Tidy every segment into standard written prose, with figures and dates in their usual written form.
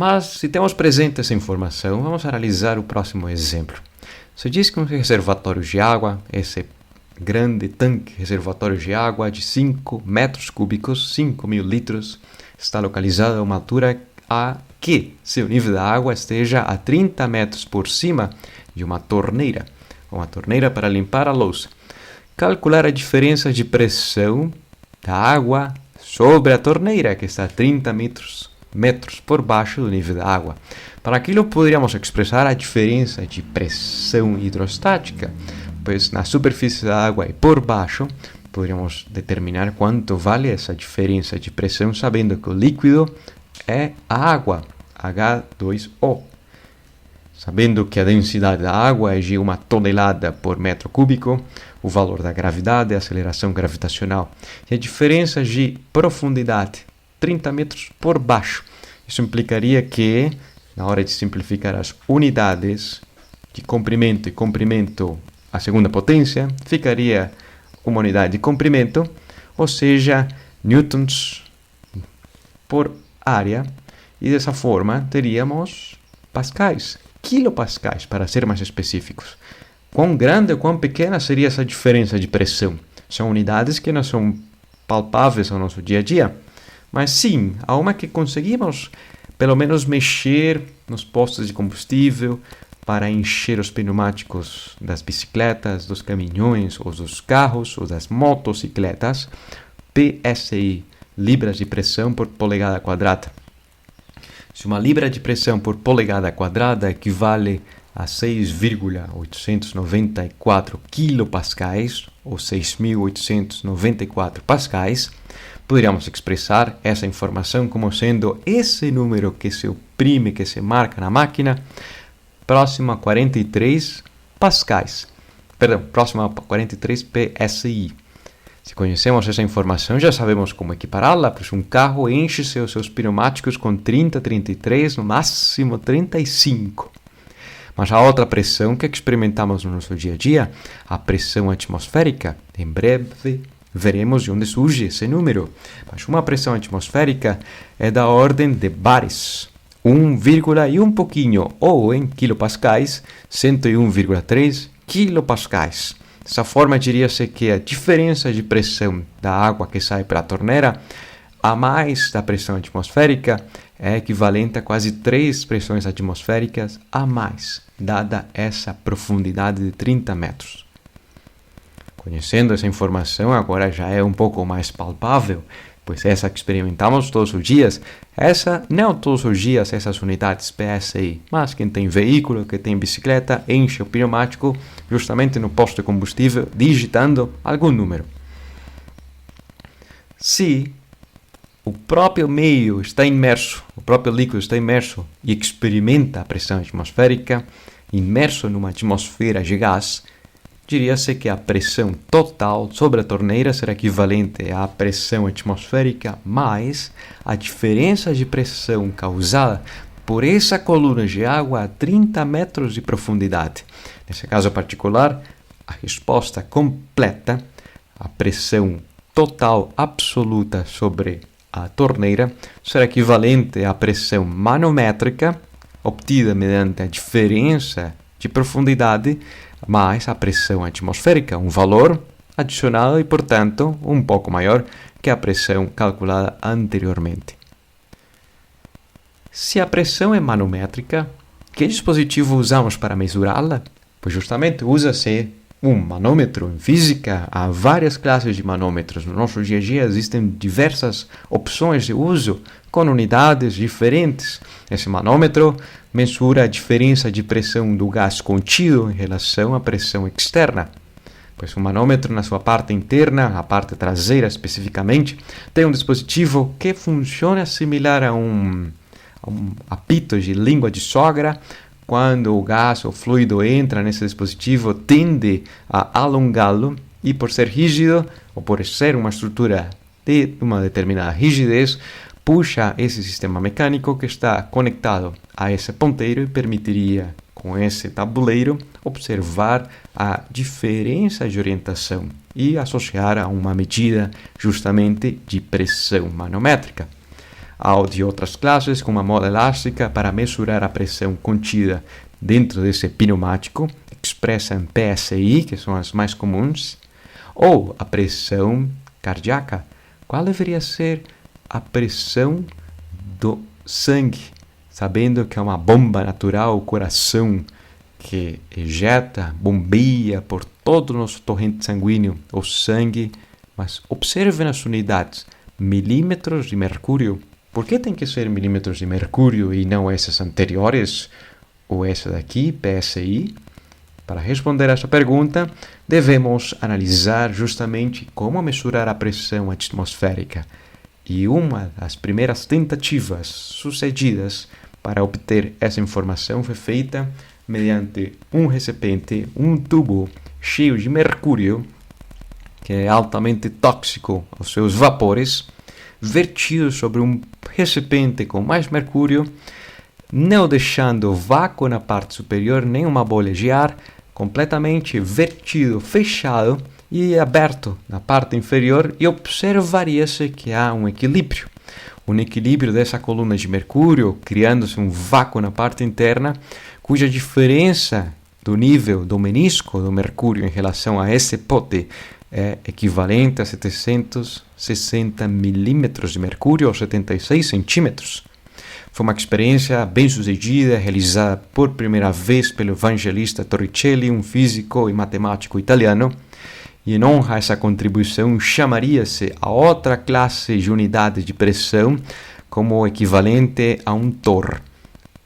Mas, se temos presente essa informação, vamos analisar o próximo exemplo. Se diz que um reservatório de água, esse grande tanque reservatório de água de 5 metros cúbicos, 5.000 litros, está localizado a uma altura a que seu nível da água esteja a 30 metros por cima de uma torneira para limpar a louça. Calcular a diferença de pressão da água sobre a torneira, que está a 30 metros por baixo do nível da água. Para aquilo, poderíamos expressar a diferença de pressão hidrostática, pois na superfície da água e por baixo, poderíamos determinar quanto vale essa diferença de pressão, sabendo que o líquido é a água, H2O. Sabendo que a densidade da água é de 1 tonelada por metro cúbico, o valor da gravidade é a aceleração gravitacional. E a diferença de profundidade, 30 metros por baixo. Isso implicaria que, na hora de simplificar as unidades de comprimento e comprimento à segunda potência, ficaria uma unidade de comprimento, ou seja, newtons por área, e dessa forma teríamos pascais, quilopascais, para ser mais específicos. Quão grande ou quão pequena seria essa diferença de pressão? São unidades que não são palpáveis ao nosso dia a dia, mas sim, há uma que conseguimos pelo menos mexer nos postos de combustível para encher os pneumáticos das bicicletas, dos caminhões, ou dos carros, ou das motocicletas. PSI, libras de pressão por polegada quadrada. Se uma libra de pressão por polegada quadrada equivale a 6,894 quilopascais, ou 6.894 pascais, poderíamos expressar essa informação como sendo esse número que se oprime, que se marca na máquina, próximo a 43 pascais. Próximo a 43 PSI. Se conhecemos essa informação, já sabemos como equipará-la, pois um carro enche seus pneumáticos com 30, 33, no máximo 35. Mas há outra pressão que experimentamos no nosso dia a dia, a pressão atmosférica. Em breve veremos de onde surge esse número. Mas uma pressão atmosférica é da ordem de bares. 1, e um pouquinho, ou em quilopascais, 101,3 quilopascais. Dessa forma, diria-se que a diferença de pressão da água que sai pela torneira a mais da pressão atmosférica é equivalente a quase 3 pressões atmosféricas a mais, dada essa profundidade de 30 metros. Conhecendo essa informação, agora já é um pouco mais palpável, pois essa que experimentamos todos os dias, não todos os dias essas unidades PSI, mas quem tem veículo, que tem bicicleta, enche o pneumático justamente no posto de combustível, digitando algum número. Se o próprio meio está imerso, o próprio líquido está imerso e experimenta a pressão atmosférica, imerso numa atmosfera de gás, diria-se que a pressão total sobre a torneira será equivalente à pressão atmosférica mais a diferença de pressão causada por essa coluna de água a 30 metros de profundidade. Nesse caso particular, a resposta completa, a pressão total absoluta sobre a torneira, será equivalente à pressão manométrica, obtida mediante a diferença de profundidade, mais a pressão atmosférica, um valor adicional e, portanto, um pouco maior que a pressão calculada anteriormente. Se a pressão é manométrica, que dispositivo usamos para mesurá-la? Pois justamente usa-se um manômetro. Em física, há várias classes de manômetros. No nosso dia a dia existem diversas opções de uso com unidades diferentes. Esse manômetro mensura a diferença de pressão do gás contido em relação à pressão externa. Pois o manômetro, na sua parte interna, a parte traseira especificamente, tem um dispositivo que funciona similar a um apito de língua de sogra. Quando o gás ou fluido entra nesse dispositivo, tende a alongá-lo e, por ser rígido, ou por ser uma estrutura de uma determinada rigidez, puxa esse sistema mecânico que está conectado a esse ponteiro e permitiria, com esse tabuleiro, observar a diferença de orientação e associar a uma medida justamente de pressão manométrica. ao de outras classes com uma mola elástica para mesurar a pressão contida dentro desse pneumático, expressa em PSI, que são as mais comuns, ou a pressão cardíaca. Qual deveria ser a pressão do sangue, sabendo que é uma bomba natural, o coração, que ejeta, bombeia por todo o nosso torrente sanguíneo o sangue, mas observe nas unidades, milímetros de mercúrio. Por que tem que ser milímetros de mercúrio e não esses anteriores, ou essa daqui, PSI? Para responder a essa pergunta, devemos analisar justamente como mesurar a pressão atmosférica. E uma das primeiras tentativas sucedidas para obter essa informação foi feita mediante um recipiente, um tubo cheio de mercúrio, que é altamente tóxico aos seus vapores, vertido sobre um recipiente com mais mercúrio, não deixando vácuo na parte superior, nem uma bolha de ar, completamente vertido, fechado e aberto na parte inferior, e observaria-se que há um equilíbrio dessa coluna de mercúrio, criando-se um vácuo na parte interna, cuja diferença do nível do menisco do mercúrio em relação a esse pote é equivalente a 760 milímetros de mercúrio, ou 76 centímetros. Foi uma experiência bem-sucedida, realizada por primeira vez pelo evangelista Torricelli, um físico e matemático italiano, e em honra a essa contribuição chamaria-se a outra classe de unidade de pressão como equivalente a um torr,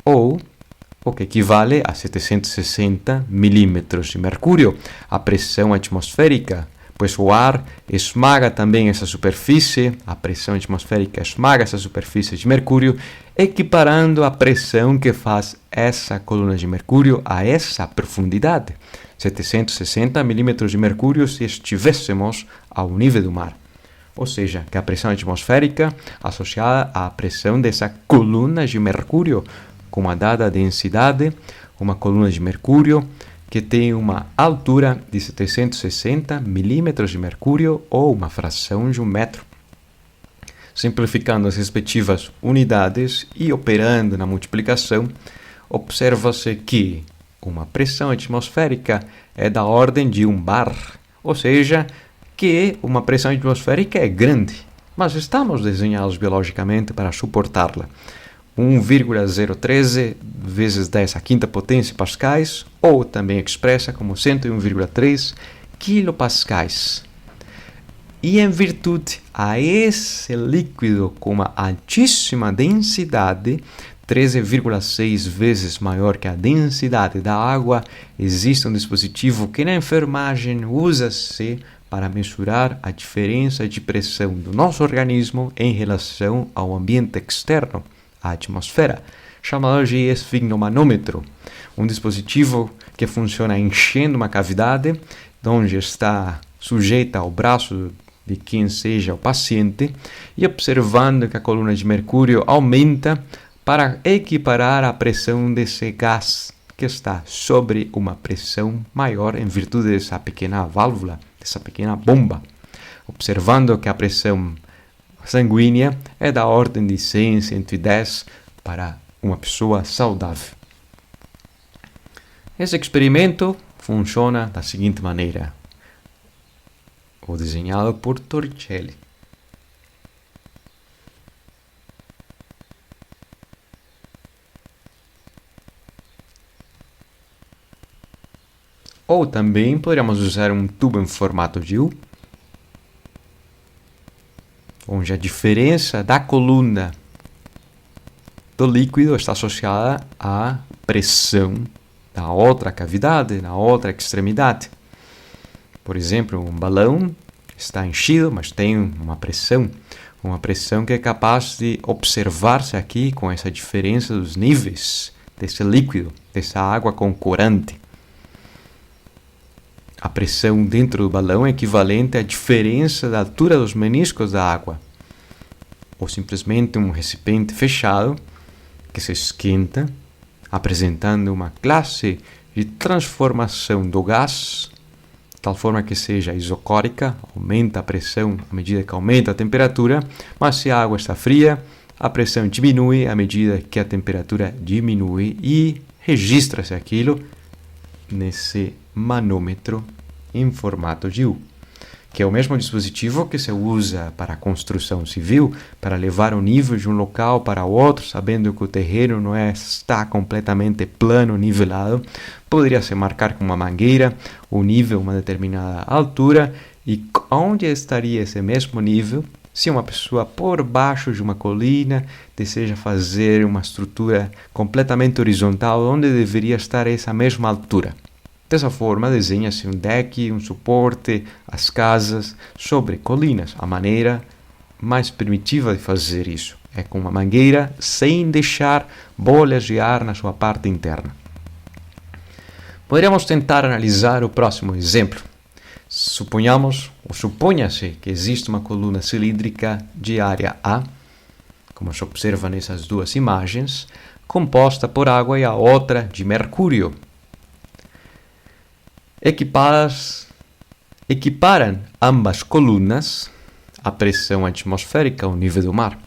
ou o que equivale a 760 milímetros de mercúrio, a pressão atmosférica, pois o ar esmaga também essa superfície, a pressão atmosférica esmaga essa superfície de mercúrio, equiparando a pressão que faz essa coluna de mercúrio a essa profundidade, 760 milímetros de mercúrio se estivéssemos ao nível do mar. Ou seja, que a pressão atmosférica associada à pressão dessa coluna de mercúrio, com uma dada densidade, uma coluna de mercúrio que tem uma altura de 760 milímetros de mercúrio ou uma fração de 1 metro. Simplificando as respectivas unidades e operando na multiplicação, observa-se que uma pressão atmosférica é da ordem de 1 bar, ou seja, que uma pressão atmosférica é grande, mas estamos desenhados biologicamente para suportá-la. 1,013 vezes 10 à quinta potência pascais, ou também expressa como 101,3 quilopascais. E em virtude a esse líquido com uma altíssima densidade, 13,6 vezes maior que a densidade da água, existe um dispositivo que na enfermagem usa-se para mensurar a diferença de pressão do nosso organismo em relação ao ambiente externo, a atmosfera, chamado de esfigmomanômetro, um dispositivo que funciona enchendo uma cavidade, onde está sujeita ao braço de quem seja o paciente, e observando que a coluna de mercúrio aumenta para equiparar a pressão desse gás que está sobre uma pressão maior em virtude dessa pequena válvula, dessa pequena bomba, observando que a pressão sanguínea é da ordem de 100, 110 para uma pessoa saudável. Esse experimento funciona da seguinte maneira, o desenhado por Torricelli. Ou também poderíamos usar um tubo em formato de U, onde a diferença da coluna do líquido está associada à pressão da outra cavidade, na outra extremidade. Por exemplo, um balão está enchido, mas tem uma pressão que é capaz de observar-se aqui com essa diferença dos níveis desse líquido, dessa água com corante. A pressão dentro do balão é equivalente à diferença da altura dos meniscos da água, ou simplesmente um recipiente fechado que se esquenta, apresentando uma classe de transformação do gás, de tal forma que seja isocórica, aumenta a pressão à medida que aumenta a temperatura, mas se a água está fria, a pressão diminui à medida que a temperatura diminui e registra-se aquilo nesse manômetro em formato de U, que é o mesmo dispositivo que se usa para a construção civil, para levar o nível de um local para outro, sabendo que o terreno não está completamente plano, nivelado. Poderia se marcar com uma mangueira o nível a uma determinada altura, e onde estaria esse mesmo nível se uma pessoa por baixo de uma colina deseja fazer uma estrutura completamente horizontal, onde deveria estar essa mesma altura. Dessa forma, desenha-se um deck, um suporte, as casas sobre colinas. A maneira mais primitiva de fazer isso é com uma mangueira, sem deixar bolhas de ar na sua parte interna. Poderíamos tentar analisar o próximo exemplo. Suponha-se que existe uma coluna cilíndrica de área A, como se observa nessas duas imagens, composta por água e a outra de mercúrio. Equiparam ambas colunas à pressão atmosférica ao nível do mar,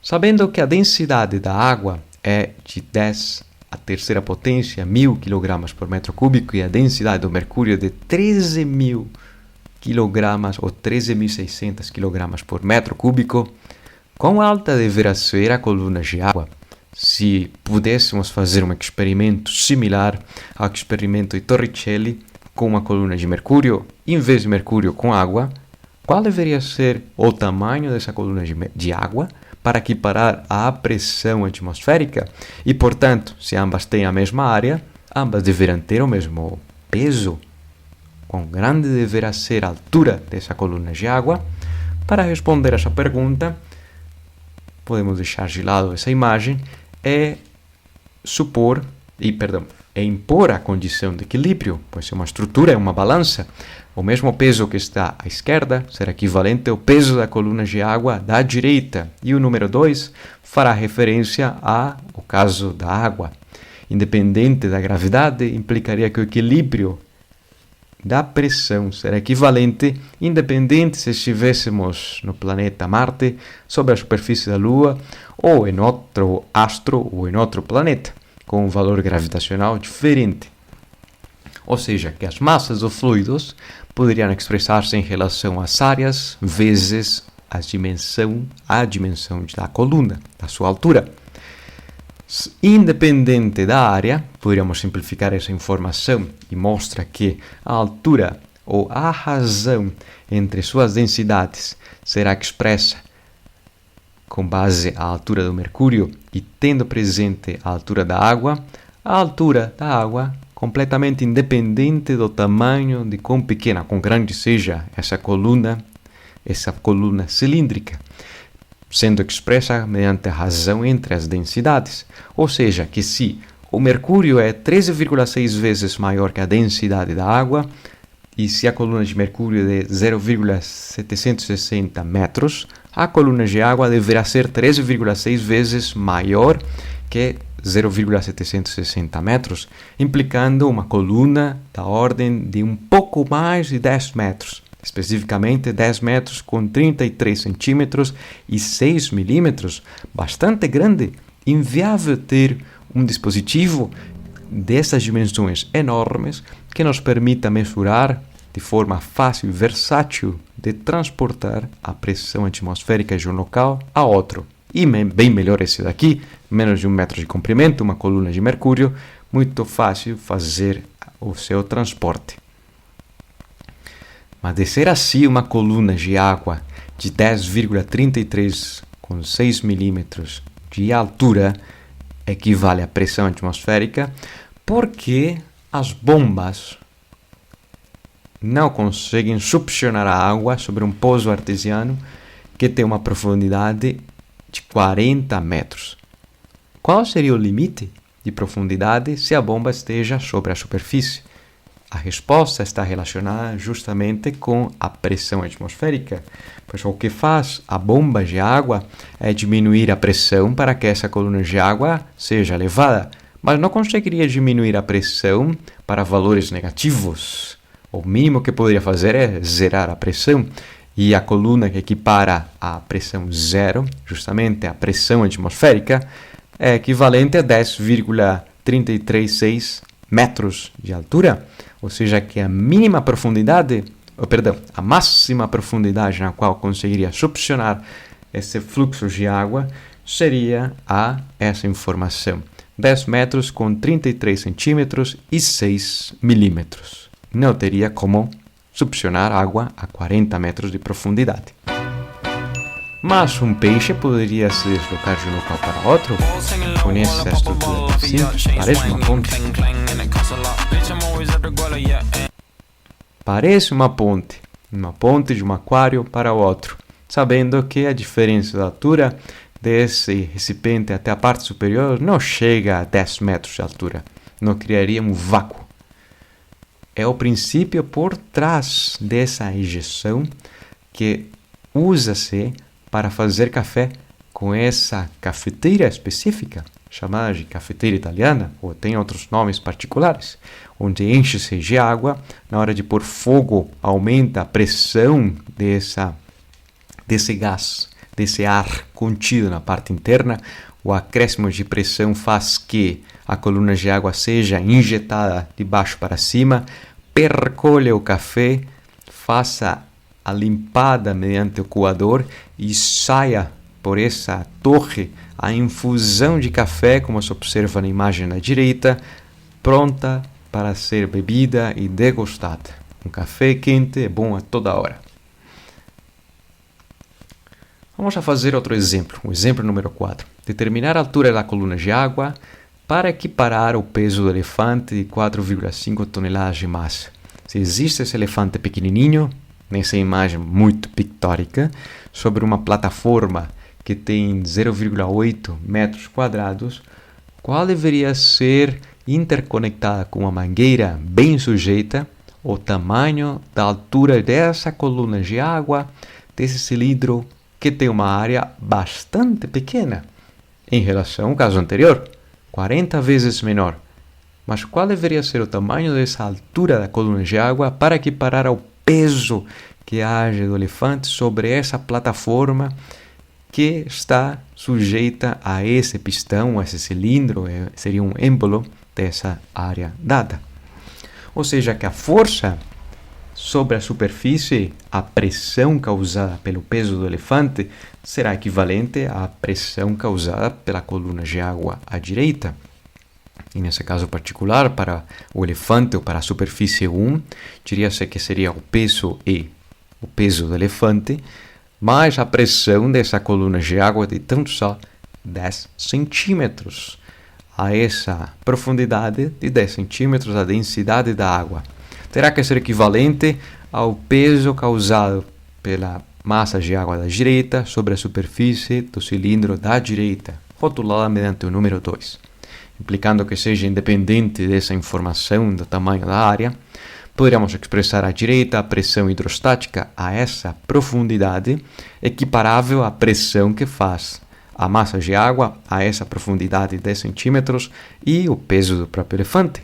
sabendo que a densidade da água é de 10 a terceira potência 1.000 kg por metro cúbico e a densidade do mercúrio de 13.000 kg ou 13.600 kg por metro cúbico. Quão alta deverá ser a coluna de água? Se pudéssemos fazer um experimento similar ao experimento de Torricelli, com uma coluna de mercúrio, em vez de mercúrio com água, qual deveria ser o tamanho dessa coluna de água para equiparar à pressão atmosférica? E, portanto, se ambas têm a mesma área, ambas deverão ter o mesmo peso. Quão grande deverá ser a altura dessa coluna de água? Para responder essa pergunta, podemos deixar de lado essa imagem e impor a condição de equilíbrio, pois se uma estrutura é uma balança, o mesmo peso que está à esquerda será equivalente ao peso da coluna de água da direita, e o número 2 fará referência ao caso da água. Independente da gravidade, implicaria que o equilíbrio da pressão será equivalente, independente se estivéssemos no planeta Marte, sobre a superfície da Lua, ou em outro astro ou em outro planeta, com um valor gravitacional diferente. Ou seja, que as massas ou fluidos poderiam expressar-se em relação às áreas vezes a dimensão da coluna, da sua altura. Independente da área, poderíamos simplificar essa informação e mostra que a altura ou a razão entre suas densidades será expressa com base à altura do mercúrio e tendo presente a altura da água completamente independente do tamanho de quão pequena, quão grande seja essa coluna cilíndrica, sendo expressa mediante a razão entre as densidades. Ou seja, que se o mercúrio é 13,6 vezes maior que a densidade da água, e se a coluna de mercúrio é de 0,760 metros, a coluna de água deverá ser 13,6 vezes maior que 0,760 metros, implicando uma coluna da ordem de um pouco mais de 10 metros, especificamente 10 metros com 33 centímetros e 6 milímetros, bastante grande. Inviável ter um dispositivo dessas dimensões enormes que nos permita mensurar de forma fácil e versátil de transportar a pressão atmosférica de um local a outro. E bem melhor esse daqui, menos de 1 metro de comprimento, uma coluna de mercúrio, muito fácil fazer o seu transporte. Mas de ser assim uma coluna de água de 10,33 com 6 milímetros de altura equivale à pressão atmosférica, porque as bombas não conseguem succionar a água sobre um poço artesiano que tem uma profundidade de 40 metros. Qual seria o limite de profundidade se a bomba esteja sobre a superfície? A resposta está relacionada justamente com a pressão atmosférica, pois o que faz a bomba de água é diminuir a pressão para que essa coluna de água seja elevada, mas não conseguiria diminuir a pressão para valores negativos. O mínimo que poderia fazer é zerar a pressão, e a coluna que equipara a pressão zero, justamente a pressão atmosférica, é equivalente a 10,336 metros de altura, ou seja, que a máxima profundidade na qual conseguiria succionar esse fluxo de água seria essa informação. 10 metros com 33 centímetros e 6 milímetros. Não teria como succionar água a 40 metros de profundidade. Mas um peixe poderia se deslocar de um local para outro com essa estrutura simples. Parece uma ponte. Parece uma ponte de um aquário para outro, sabendo que a diferença da altura desse recipiente até a parte superior não chega a 10 metros de altura. Não criaria um vácuo. É o princípio por trás dessa injeção que usa-se para fazer café com essa cafeteira específica, chamada de cafeteira italiana, ou tem outros nomes particulares, onde enche-se de água, na hora de pôr fogo aumenta a pressão desse gás, desse ar contido na parte interna. O acréscimo de pressão faz que a coluna de água seja injetada de baixo para cima, percolhe o café, faça a limpada mediante o coador e saia por essa torre a infusão de café, como se observa na imagem da direita, pronta para ser bebida e degustada. Um café quente é bom a toda hora. Vamos a fazer outro exemplo, o exemplo número 4. Determinar a altura da coluna de água para equiparar o peso do elefante de 4,5 toneladas de massa. Se existe esse elefante pequenininho, nessa imagem muito pictórica, sobre uma plataforma que tem 0,8 metros quadrados, qual deveria ser interconectada com uma mangueira bem sujeita o tamanho da altura dessa coluna de água, desse cilindro que tem uma área bastante pequena em relação ao caso anterior, 40 vezes menor. Mas qual deveria ser o tamanho dessa altura da coluna de água para equiparar ao peso que age do elefante sobre essa plataforma que está sujeita a esse pistão, a esse cilindro, seria um êmbolo dessa área dada. Ou seja, que a força sobre a superfície, a pressão causada pelo peso do elefante, será equivalente à pressão causada pela coluna de água à direita. E nesse caso particular, para o elefante ou para a superfície 1, diria-se que seria o peso E, o peso do elefante, mais a pressão dessa coluna de água de tão só 10 centímetros. A essa profundidade de 10 centímetros, a densidade da água terá que ser equivalente ao peso causado pela massa de água da direita sobre a superfície do cilindro da direita, rotulada mediante o número 2. Implicando que seja independente dessa informação do tamanho da área, poderíamos expressar à direita a pressão hidrostática a essa profundidade, equiparável à pressão que faz a massa de água a essa profundidade de 10 centímetros e o peso do próprio elefante.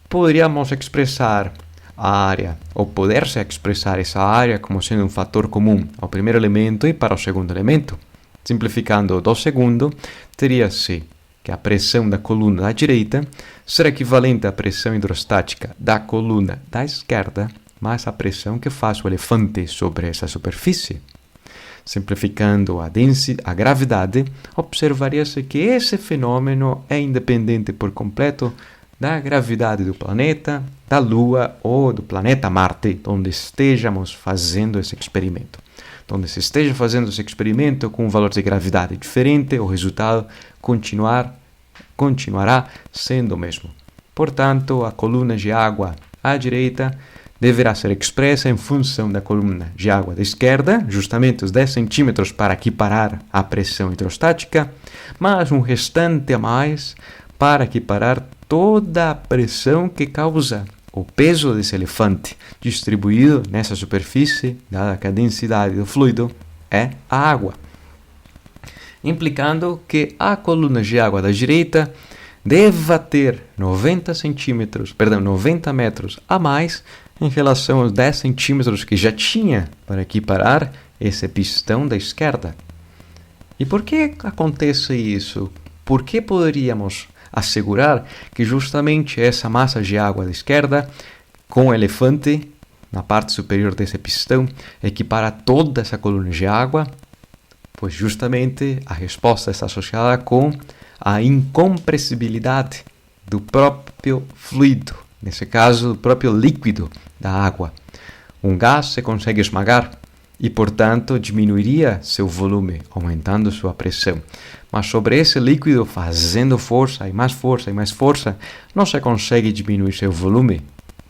Poderíamos expressar a área, ou poder-se expressar essa área como sendo um fator comum ao primeiro elemento e para o segundo elemento. Simplificando do segundo, teria-se que a pressão da coluna da direita será equivalente à pressão hidrostática da coluna da esquerda, mais a pressão que faz o elefante sobre essa superfície. Simplificando a gravidade, observaria-se que esse fenômeno é independente por completo da gravidade do planeta, da Lua ou do planeta Marte, onde estejamos fazendo esse experimento. Onde se esteja fazendo esse experimento com um valor de gravidade diferente, o resultado continuará sendo o mesmo. Portanto, a coluna de água à direita deverá ser expressa em função da coluna de água da esquerda, justamente os 10 centímetros para equiparar a pressão hidrostática, mas um restante a mais para equiparar toda a pressão que causa o peso desse elefante distribuído nessa superfície, dada que a densidade do fluido é a água. Implicando que a coluna de água da direita deva ter 90 metros a mais em relação aos 10 centímetros que já tinha para equiparar esse pistão da esquerda. E por que acontece isso? Por que poderíamos assegurar que justamente essa massa de água da esquerda, com o elefante na parte superior desse pistão, equipara toda essa coluna de água? Pois justamente a resposta está associada com a incompressibilidade do próprio fluido, nesse caso, do próprio líquido da água. Um gás se consegue esmagar e, portanto, diminuiria seu volume, aumentando sua pressão. Mas sobre esse líquido, fazendo força e mais força e mais força, não se consegue diminuir seu volume.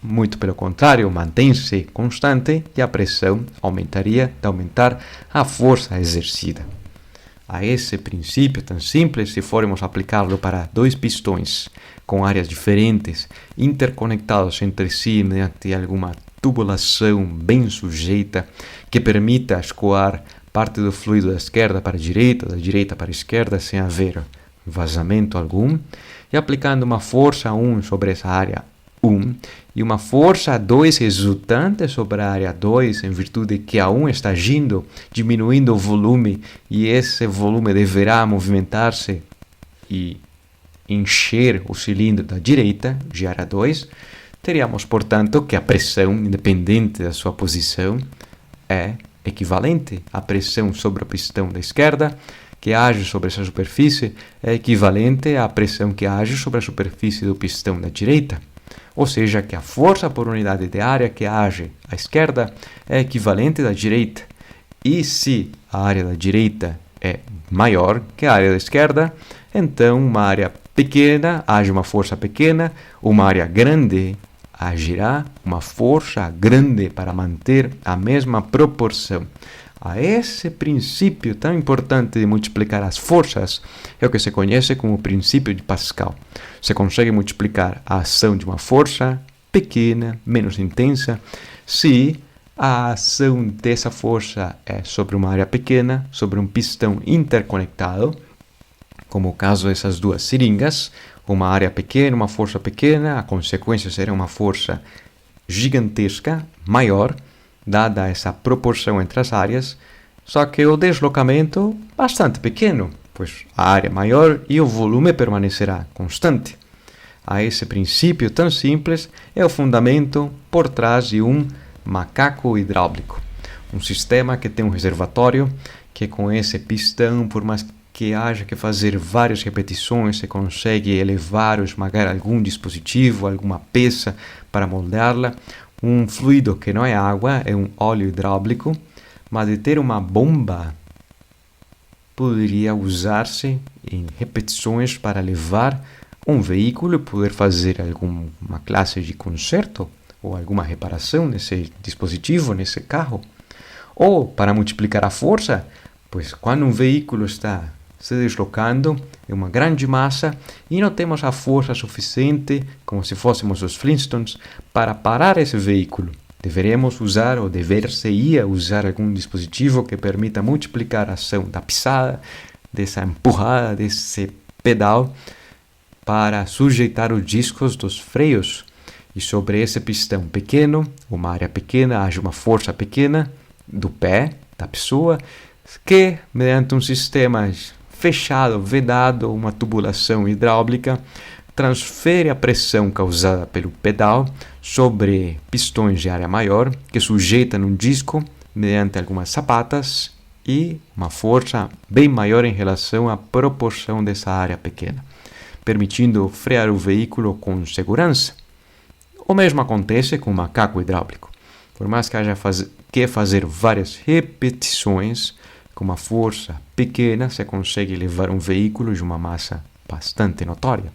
Muito pelo contrário, mantém-se constante e a pressão aumentaria de aumentar a força exercida. A esse princípio tão simples, se formos aplicá-lo para dois pistões com áreas diferentes, interconectados entre si mediante alguma tubulação bem sujeita que permita escoar parte do fluido da esquerda para a direita, da direita para a esquerda, sem haver vazamento algum, e aplicando uma força 1 sobre essa área 1 e uma força 2 resultante sobre a área 2, em virtude que a 1 está agindo, diminuindo o volume, e esse volume deverá movimentar-se e encher o cilindro da direita, de área 2, teríamos, portanto, que a pressão, independente da sua posição, é equivalente à pressão sobre o pistão da esquerda, que age sobre essa superfície, é equivalente à pressão que age sobre a superfície do pistão da direita. Ou seja, que a força por unidade de área que age à esquerda é equivalente à direita. E se a área da direita é maior que a área da esquerda, então uma área pequena age uma força pequena, uma área grande agirá uma força grande para manter a mesma proporção. A esse princípio tão importante de multiplicar as forças é o que se conhece como o princípio de Pascal. Se consegue multiplicar a ação de uma força pequena, menos intensa, se a ação dessa força é sobre uma área pequena, sobre um pistão interconectado, como o caso dessas duas seringas, uma área pequena, uma força pequena, a consequência será uma força gigantesca, maior, dada essa proporção entre as áreas, só que o deslocamento bastante pequeno, pois a área é maior e o volume permanecerá constante. A esse princípio tão simples é o fundamento por trás de um macaco hidráulico, um sistema que tem um reservatório que com esse pistão, por mais que haja que fazer várias repetições, se consegue elevar ou esmagar algum dispositivo, alguma peça para moldeá-la. Um fluido que não é água, é um óleo hidráulico, mas de ter uma bomba poderia usar-se em repetições para levar um veículo e poder fazer alguma classe de conserto ou alguma reparação nesse dispositivo, nesse carro. Ou para multiplicar a força, pois quando um veículo está se deslocando em uma grande massa e não temos a força suficiente, como se fôssemos os Flintstones, para parar esse veículo. Deveremos usar ou dever-se-ia usar algum dispositivo que permita multiplicar a ação da pisada, dessa empurrada, desse pedal, para sujeitar os discos dos freios. E sobre esse pistão pequeno, uma área pequena, age uma força pequena do pé da pessoa, que, mediante um sistema fechado, vedado, uma tubulação hidráulica, transfere a pressão causada pelo pedal sobre pistões de área maior, que sujeitam um disco mediante algumas sapatas e uma força bem maior em relação à proporção dessa área pequena, permitindo frear o veículo com segurança. O mesmo acontece com o macaco hidráulico. Por mais que haja que fazer várias repetições, com uma força pequena, se consegue levar um veículo de uma massa bastante notória.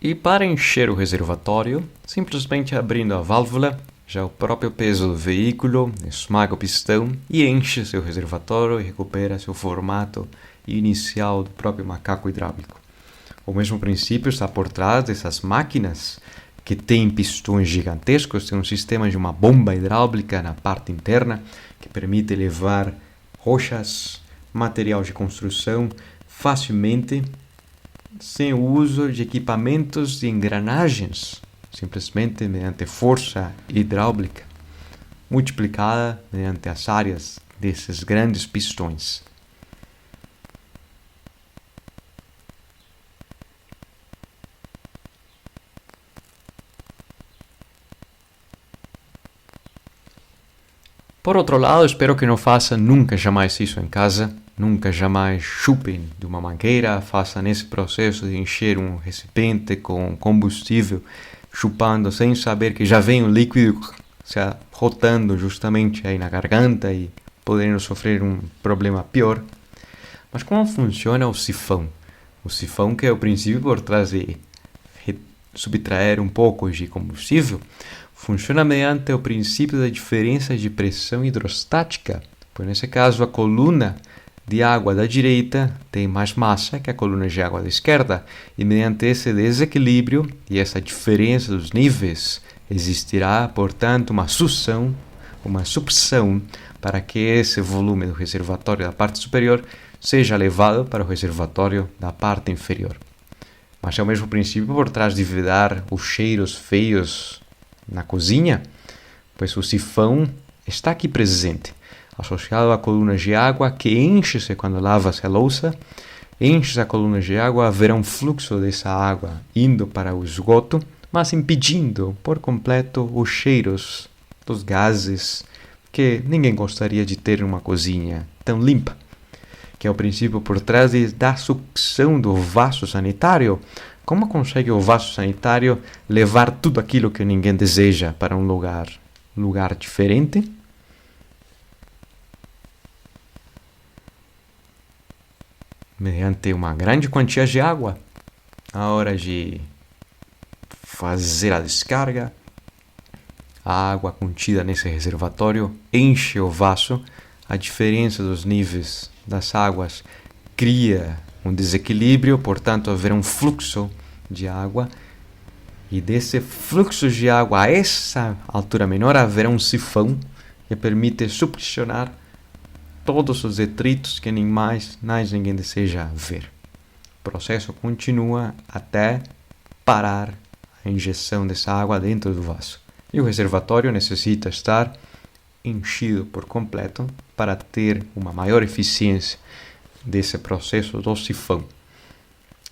E para encher o reservatório, simplesmente abrindo a válvula, já o próprio peso do veículo esmaga o pistão e enche seu reservatório e recupera seu formato inicial do próprio macaco hidráulico. O mesmo princípio está por trás dessas máquinas que têm pistões gigantescos, tem um sistema de uma bomba hidráulica na parte interna que permite levar rochas, material de construção facilmente, sem o uso de equipamentos e engrenagens, simplesmente mediante força hidráulica, multiplicada mediante as áreas desses grandes pistões. Por outro lado, espero que não façam nunca jamais isso em casa, nunca jamais chupem de uma mangueira, façam esse processo de encher um recipiente com combustível, chupando sem saber que já vem o líquido se arrotando justamente aí na garganta e podendo sofrer um problema pior. Mas como funciona o sifão? O sifão, que é o princípio por trás de subtrair um pouco de combustível, funciona mediante o princípio da diferença de pressão hidrostática, pois nesse caso a coluna de água da direita tem mais massa que a coluna de água da esquerda, e mediante esse desequilíbrio e essa diferença dos níveis existirá, portanto, uma sucção, uma sucção para que esse volume do reservatório da parte superior seja levado para o reservatório da parte inferior. Mas é o mesmo princípio por trás de vedar os cheiros feios na cozinha, pois o sifão está aqui presente, associado à coluna de água que enche-se quando lava-se a louça, enche-se a coluna de água, haverá um fluxo dessa água indo para o esgoto, mas impedindo por completo os cheiros dos gases que ninguém gostaria de ter em uma cozinha tão limpa, que é o princípio por trás da sucção do vaso sanitário. Como consegue o vaso sanitário levar tudo aquilo que ninguém deseja para um lugar diferente? Mediante uma grande quantia de água. Na hora de fazer a descarga, a água contida nesse reservatório enche o vaso. A diferença dos níveis das águas cria um desequilíbrio, portanto haverá um fluxo de água, e desse fluxo de água a essa altura menor haverá um sifão que permite succionar todos os detritos que ninguém deseja ver. O processo continua até parar a injeção dessa água dentro do vaso, e o reservatório necessita estar enchido por completo para ter uma maior eficiência desse processo do sifão.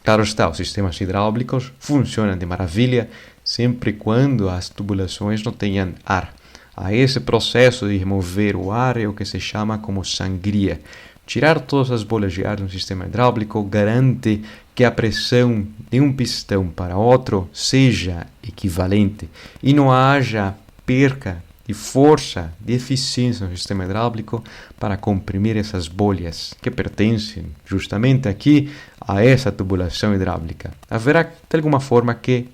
Claro está, os sistemas hidráulicos funcionam de maravilha sempre quando as tubulações não tenham ar. A esse processo de remover o ar é o que se chama como sangria. Tirar todas as bolas de ar de um sistema hidráulico garante que a pressão de um pistão para outro seja equivalente e não haja perca de força, de eficiência no sistema hidráulico para comprimir essas bolhas que pertencem justamente aqui a essa tubulação hidráulica. Haverá de alguma forma que